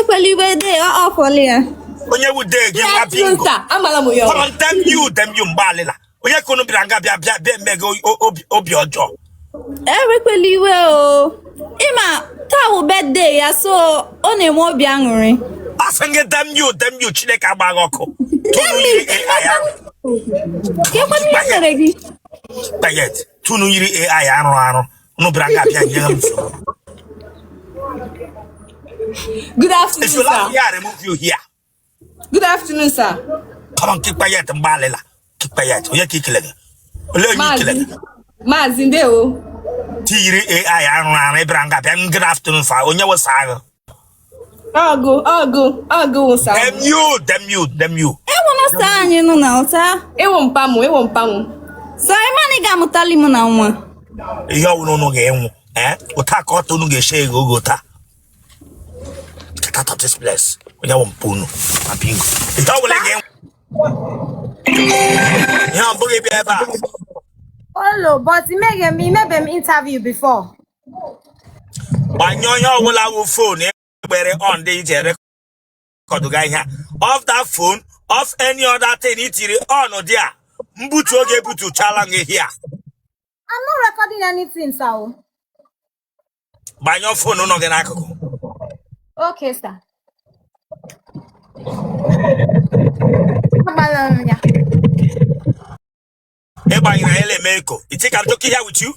Equally where they are for here. When you would dig, you have been. I'm a them you mbalila. When you couldn't be mego your job. Equally well. Ima, Tawu birthday, I saw only more angry. I sang it them you chileka bagoko. Bayet, Tunu AI, no braga. Good afternoon, sir. I remove you here. Good afternoon, sir. Come on, keep quiet and balela. Keep quiet. We are kicking. Mazindeo. Tiri AI, Branga, good afternoon, sir. On your side. I'll go, sir. Them you. I want to say, you know, now, sir. It won't pamu. So I'm going to tell you now. You no game, eh? Otako to no get go ta. Get out of this place. We don't puno. A pingo. It's all again. Yeah, Boogie Biara. Hello, but you made an interview before. But you will have phone. On the record off that phone, off any other thing, it's on or there. Mbuto able to challenge here. I'm not recording anything, sir. By your phone, no, then I could. Okay, sir. You think I'm talking here with you?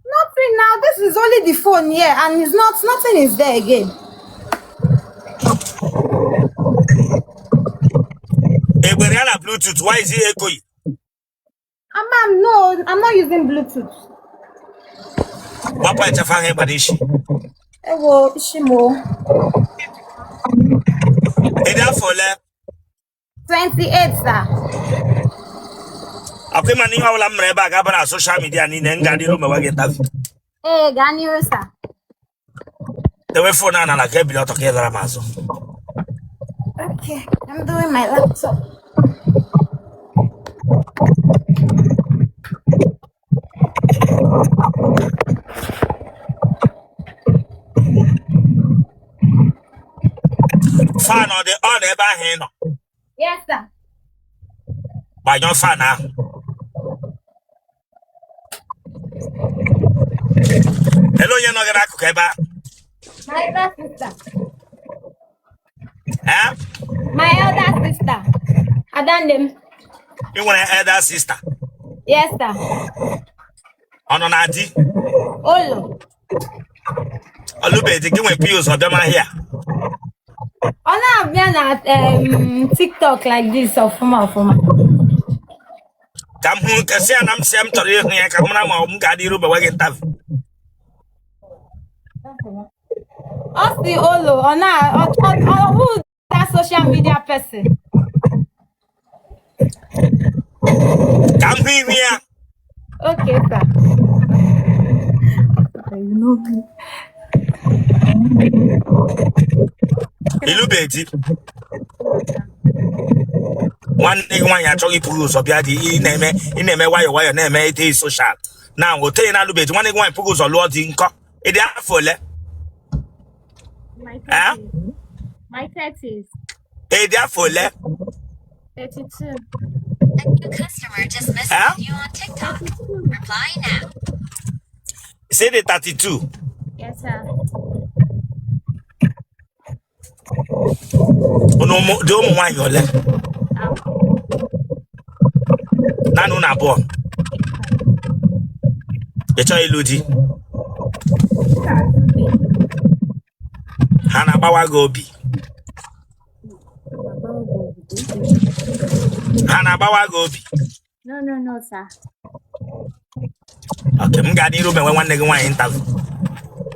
Nothing now. This is only the phone here, and it's not. Nothing is there again. Bluetooth. Why is it echoing? Ma'am, no, I'm not using Bluetooth. Papa, it's a fan badishi. Ewo, Shimo. Enough for left. 28, sir. Okay, man, you all am reba gabara social media and in Engadi room again. Hey, Ganyo, sir. The way for Nana like every lot of Mazo. Okay, I'm doing my laptop. Fan or the on ever hand. Yes, sir. By your fan now. Hello, you're not gonna cook about. My elder sister. Eh? My elder sister. I done them. You want an elder sister? Yes, sir. On an auntie? Olo. A little bit, give me pills of them here. I've been at TikTok like this or former. Come who can say I'm Sam to you, come on, Gadi Ruba wagon tough. Ask the Olo or now, who that social media person? Come here. Okay, sir. Hello, Betty. One thing when you're talking to of Yadi in a why your name is social. Now we'll tell you now, Betty. One thing when Pugus or Lord in cock, it is for le. My 30s. It is for le. 32. A new customer just messaged you on TikTok. Reply now. Say the 32. Yes, sir. No, don't mind your leg. Nanu na bo. Echo iludi. Hana bawa gobi. Hana bawa gobi. No, sir. Okay, I'm going to room one nigga one interview.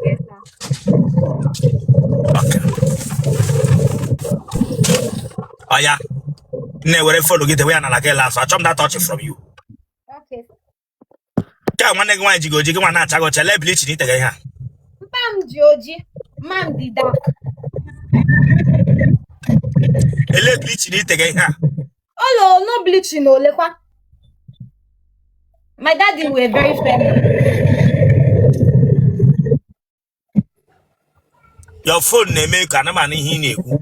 Yes, sir. Okay. Oh yeah. Never follow get away and like a last. I jump that touch from you. Okay. Tell one nigga one jigo one not I got a bleach in it again. Ma'am Georgie, ma'am the dark. A bleach in it again. Oh no bleaching, no lekwa. My daddy were very friendly. Your phone na-eme ka na mana ihe na-ekwu.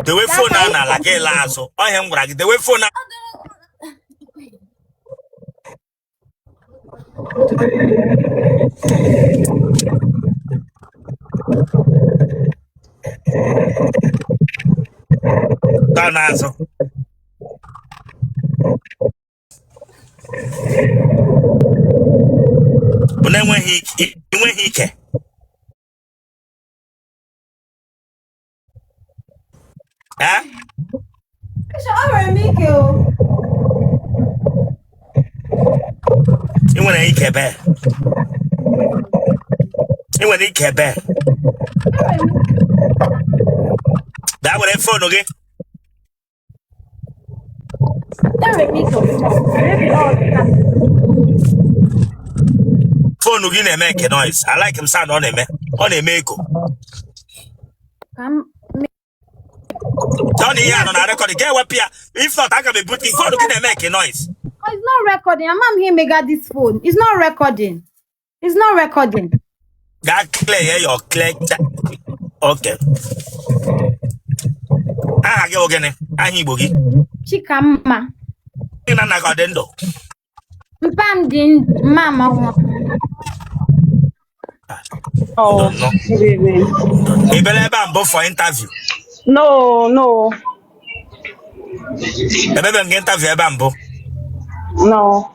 The way phone na la ke la aso. O he ngwara gị the way phone down aso. Unenweghị ike. Eh? I nwere ike ebe. Da were phone gị. Phone gị na-eme eke noise. I like him sound ọ na-eme echo. Don't hear on a record. Get what Pia? If not, I can be putting phone to make a noise. Oh, it's not recording. I'm here mega this phone. It's not recording. That clear your clear. Okay. Ah, go again. I hear boogie. Chikama. In an agadendo. Mpam din mama. Oh, no. Really? You better have for interview. No. Ebe interview bambo. No.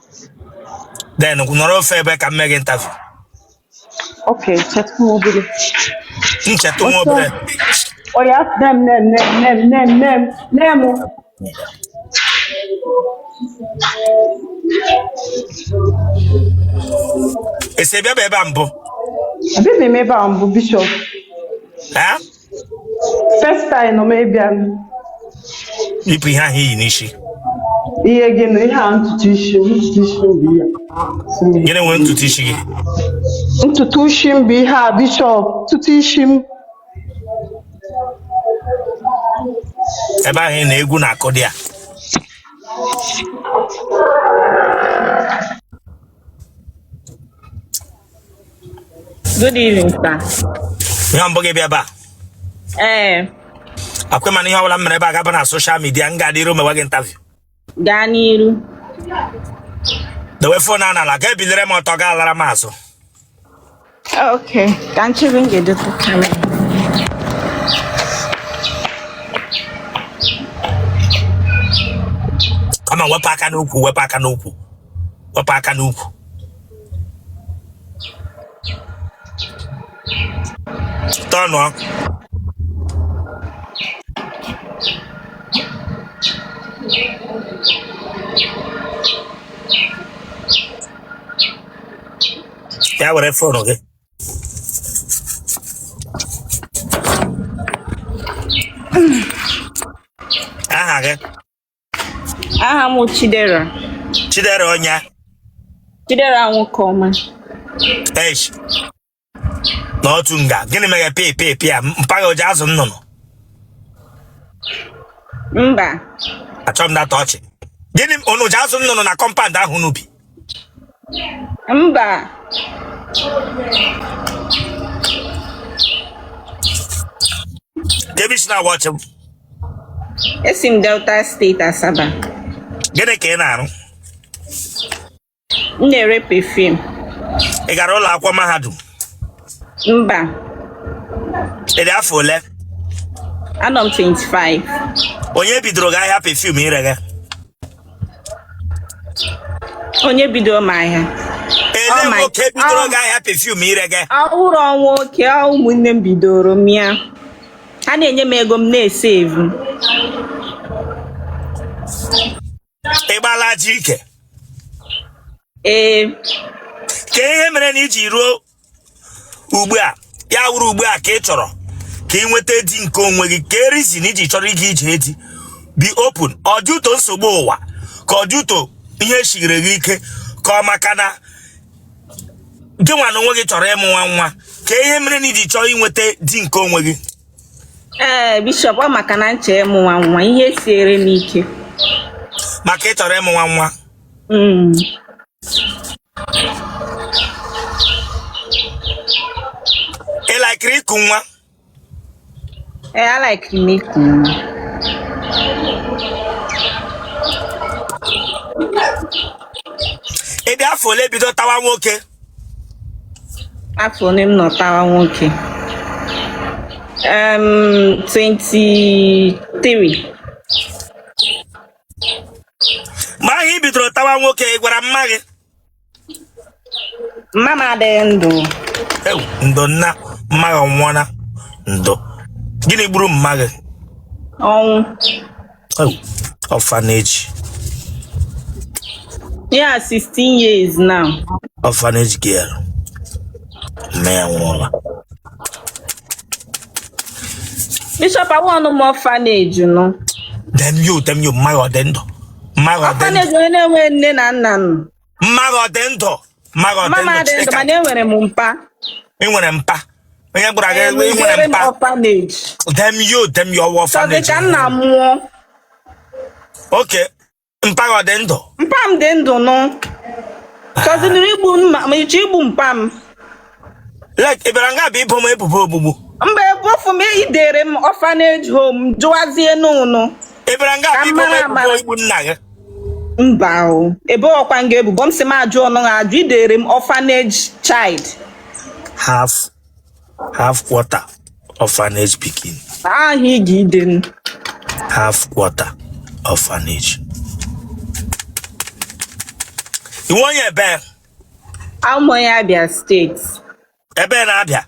Then no fair back and make interview. Okay, chat mobile. Chat mobile. Oh yes, name. Ese bebe bambo. Abi me bambo Bishop. Huh? First time no maybe Ipi ha hi nishi. Iye gino ihe ntutu isi bi ya. Gene we ntutu isi gị. Ntutu isi bi ha Bishop, ntutu isi m. Ebe ahụ na egwu na akọ dị a. Good evening, sir. Ihe mbọ gị bịa ba. Akwe mana ihe ọbụla mere ebe a gaba na social media nga adịrị omewa gị interview. Gaa n'iru. Dewe phone a n'ala ga ebilere m ọtọ ga alara m azụ. Okay. Ka nchebe m ga-edote kamera. Kama wepụ aka n'ukwu. Tọnụ. Ya were phone gị. Aha gị. Aha m Chidera. Chidera ọnya. Chidera nwoke ọma. Eish. N'otu nga. Gịnị mere pe a mpaghara oji azụ nnụnụ? Mba. Achọ m data ọchị. Gịnị unu ji azụ nnụnụ na compound ahụ n'ubi? Mba. Debi si na watch m. Esi m Delta State Asaba. Gịnị ka ị na-arụ? M na-ere perfume. Ị gara ụlọ akwụkwọ mahadum? Mba. Ị dị afọ ole? Anọ m 25. Onye bidoro gị ahịa perfume ire gị? Onye bidoro m ahịa? Ele nwoke bidoro gị ahịa perfume ire gị? Ọhụrụ nwoke, ụmụnne m bidoro m ya. Ha na-enye m ego m na-esevu. Ị gbala ji ike? Ee. Ka ihe mere na iji ruo ugbu a, ya wuru ugbu a ka ị chọrọ ka ị nweta di nke onwe gị, ka reason iji chọrọ ịga ije edi be open. Ọ dị ụtọ nsogbu ụwa ka ọ dị ụtọ ihe shigere gị ike ka ọ maka na gị nwa na onwe gị chọrọ ịmụ nwa ka ihe mere na iji chọrọ inweta di nke onwe gị? Bishop, ọ maka na nche ịmụ nwa ihe siere m ike. Maka ị chọrọ ịmụ nwa. Ị laikiri ịkụ nwa? I like meat. Ebe afọ ole bido tawa nwoke? Afọ m nọtawa nwoke. 23. Ma ahụ ị bidoro tawa nwoke ị gwara mma gị? Mma m adịghị ndụ. Ndo nna mma gị nwụọna ndo. Gịnị gburu mma gị? Ọnwụ. Orphanage. Yeah, 16 years now. Orphanage girl. Man, woman. Bishop, I want no more orphanage, you know. Them you, my odendo. My Orphanage, odendo. we nne na nna m. My odendo. My Mama odendo. adịghị, mana enwere m mpa. Enwere mpa. Onye gbara gị enwere Enwere m mpa. orphanage. Them you orphanage. So, ka nna m nwụọ. Okay. Mpa odendo. Mpa m dị ndụ nọ. Kọzi niri igbu mma, ma ichi igbu mpa m. Like, ịbịara nga bụ ibo m ebubo ogbugbu. Mgbe bofu m idere m orphanage home, jụwazie n'ụnụ. Ịbịara nga bụ ibo m ebubo igbu nna gị. Mba o, ebe ọkwa nga ebubo m sị m ajụ ọnụ ajụ idere m orphanage child. Half quarter orphanage pikin. Ahụ ị ga-ide m. Half quarter orphanage. Iwe onye ebe? Ụmụ ya Abia steeti. Ebe na-abịa?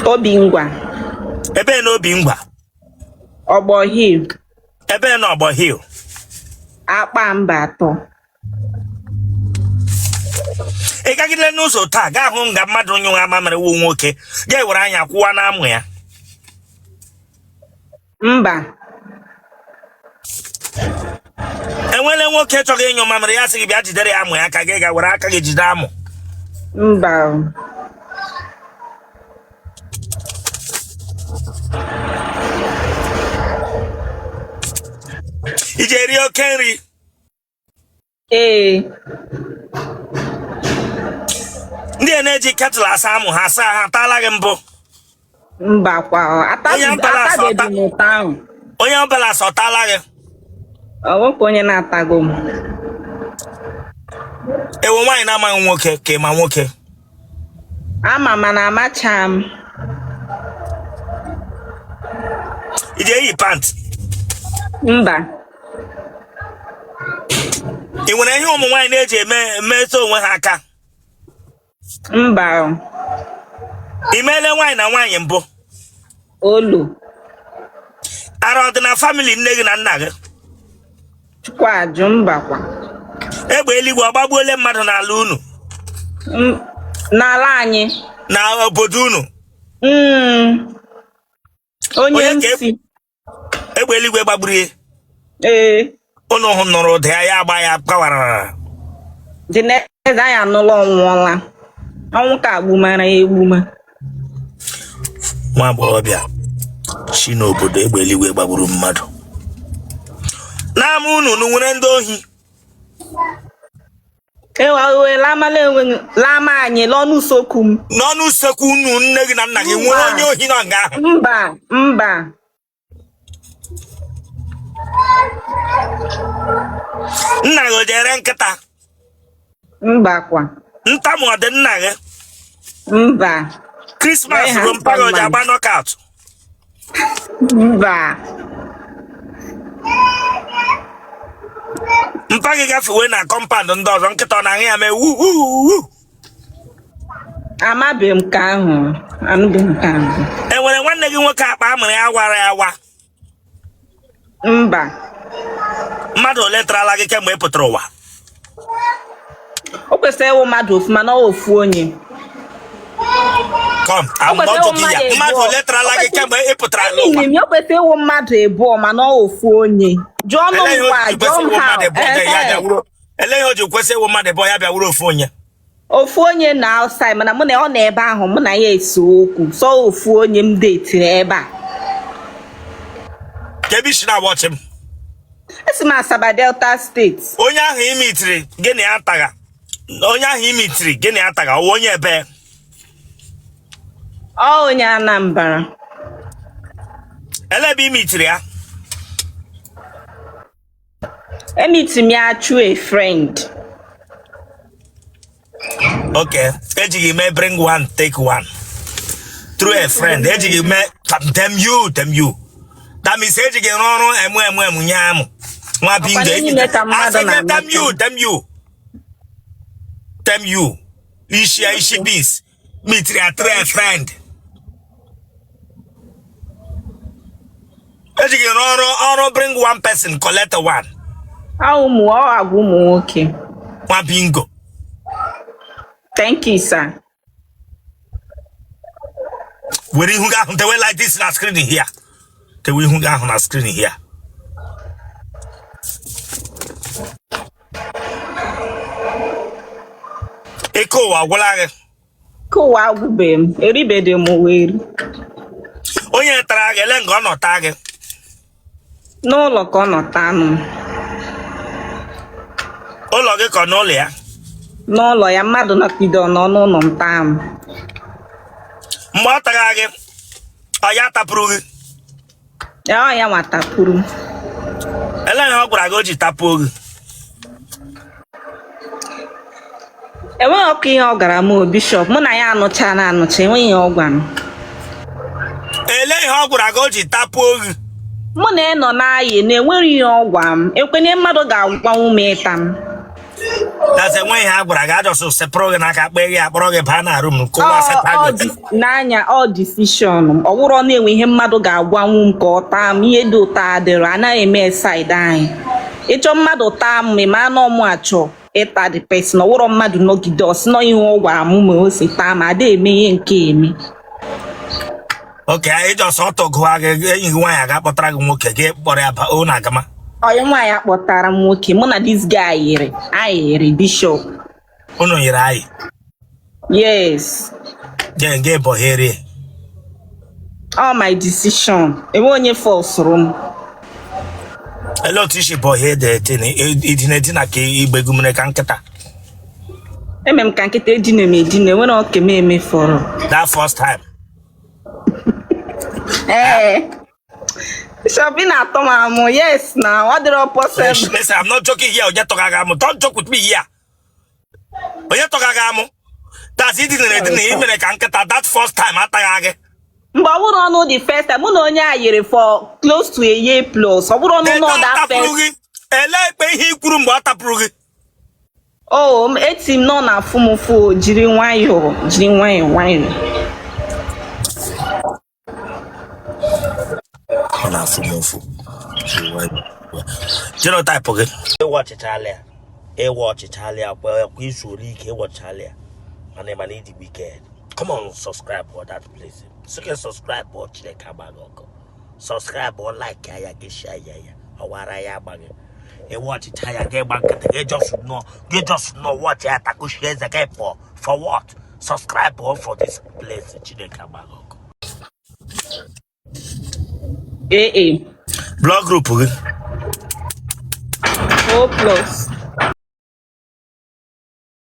Obingwa. Ebe na Obingwa? Ogbo Hill. Ebe na Ogbo Hill? Akpa mba atọ. Ị gagide n'ụzọ taa gaa hụ nga mmadụ onye nwe ama mere wu nwoke ga-ewere anya kwụwa n'amụ ya. Mba. Enwele nwoke chọrọ ịnyụ mamịrị ya sị gị bịa jidere ya amụ ya ka gị ga were aka gị jide amụ. Mba. Iji eri oke nri? Ee. Ndị a na-eji ketụl asa amụ ha asa ha ataala gị mbụ? Mba kwa atabeghị n'ụtọ ahụ. Onye ọbụla asọtala gị? Ọwụkwa onye na-atago m. Ewu nwaanyị na-amaghị nwoke ka ịma nwoke. Ama mana amacha m. Iji eyi pant? Mba. Ị nwere ihe ụmụ nwaanyị na-eji emetụ onwe ha aka? Mba. Ị meele nwaanyị na nwaanyị mbụ? Olu. Ara ọ dị na famili nne gị na nna gị? Chukwu ajụ mba kwa. Egbe eluigwe ọ gbagbuole mmadụ n'ala unu? N'ala anyị. Na obodo unu? Onye nsi. Egbe eluigwe gbagburu ya? Ee. Unu hụ nụrụ ụda ya agba ya kpawarara. Dị n'eze anyị anụla ọnwụọla. Ọnwụ ka agbumara ya egbuma. Nwa agbọghọbịa si n'obodo egbe eluigwe gbagburu mmadụ. N'ama unu nwere ndị ohi? Ewe lama anyị n'ọnụ usekwu m. N'ọnụ usekwu unu nne gị na nna gị nwere onye ohi nọ nga ahụ? Mba. Nna gị o jere nkịta? Mba kwa. Ntamu ọ dị nna gị? Mba. Krismas bụ mpaghara o ji agba knockout? Mba. Mpa gị gafewe na kọmpandụ ndị ọzọ nkịta ọ na-aṅụ ya mee wuuu. Amabeghị m ka ahụ. Anụbeghị m ka ahụ. Enwere nwanne gị nwoke akpa amụrụ ya wara ya wa? Mba. Mmadụ ole tarala gị kemgbe ị pụtara ụwa? O kwesịrị ịwụ mmadụ ofu mana ofu onye. Mmadụ ole tarala gị kemgbe ị pụtara n'ụwa? O kwesịrị ịwụ mmadụ abụọ mana ofu onye. Jụọ m ngwa, jụọ m ha. Ele ihe o ji kwesị ịwụ mmadụ abụọ ya bịa wuru ofu onye? Ofu onye na outside mana mụ na ọ nọ ebe ahụ mụ na ya ese okwu. So ofu onye m detiri ebe a. Kebi shi na watch m. Esi m Asaba Delta State. Onye ahụ imitiri gịnị ataga? Onye ahụ imitiri gịnị ataga? Onye ebe? Ọ onye Anambra. Elebi mitria. Anything me through a friend. Okay. Ejigi may bring one, take one. Through a friend. Ejigi may them you. That means ejigi no emu nyam. Wa binge. Them you. Ishi beans. Mitria through a friend. Ejigi no bring one person, collect one. Okay. One bingo. Thank you, sir. We didn't go the way like this on screen here. The way we go on screen here. Eko wa wala. Ko wa gubem. Eribede mo weru. Onye trage le ngo no tage. No lo ko no tanu. Ụlọ gị kọ n'ụlọ ya? N'ụlọ ya mmadụ nọkido n'ụlọ nta m. Mgbe ọ tara gị, ọ ya tapụrụ gị? Ya ọ ya nwatapụrụ. Ele ihe ọ gwara gị o ji tapụọ gị? Enweghị ọkụ ihe ọ gara m Bishop, mụ na ya anụcha enweghị ihe ọ gwara m. Ele ihe ọ gwara gị o ji tapụọ gị? Mụ na nọ n'ayị na-enwere ihe ọ gwara m. Ekwenye mmadụ ga-agwanwu m ịta m. That's when you have a just separate and I can't pay a program panel room. N'anya all decision. Ọ wụrụ na enwe ihe mmadụ ga-agwanwu m ka ọ taa m ihe dị ụtọ adịrị anaghị eme side anyị. Ịchọ mmadụ taa m ma anọ m achọ ịta the person. Ọ wụrụ mmadụ nọgide ọsị nọ ihe ọ gwara m ma o si taa ma ada eme ihe nke eme. Okay, I just auto go again. I got what I get for a own agama. Onye nwaanyị akpọtara m nwoke mụ na this guy yiri Bishop. Unu yiri anyị? Yes. Then get bohere. All my decision. Enwe onye forced m. Hello tishi bohe de tini idina ke igbegumune ka nketa. Emem ka nketa edine nwere oke m eme for. That first time. Shopping at Tomamu, yes, now what did I possible? Listen, I'm not joking here. Don't joke with me here. That's it. That first time. But we don't know the first time. We don't know for close to a year plus. We don't know that first. Oh, it's him no na fumufu. Jiri wanyo. Genotype okay. Watch Italia. Watch Italia. Well, we should watch Italia. My name is the Wicked. Come on, subscribe for that place. So you can subscribe or check out. Subscribe or like share or what I am. Watch Italia. Get back. You just know what you have to share the game for what? Subscribe or for this place. AA. Blog group. O plus.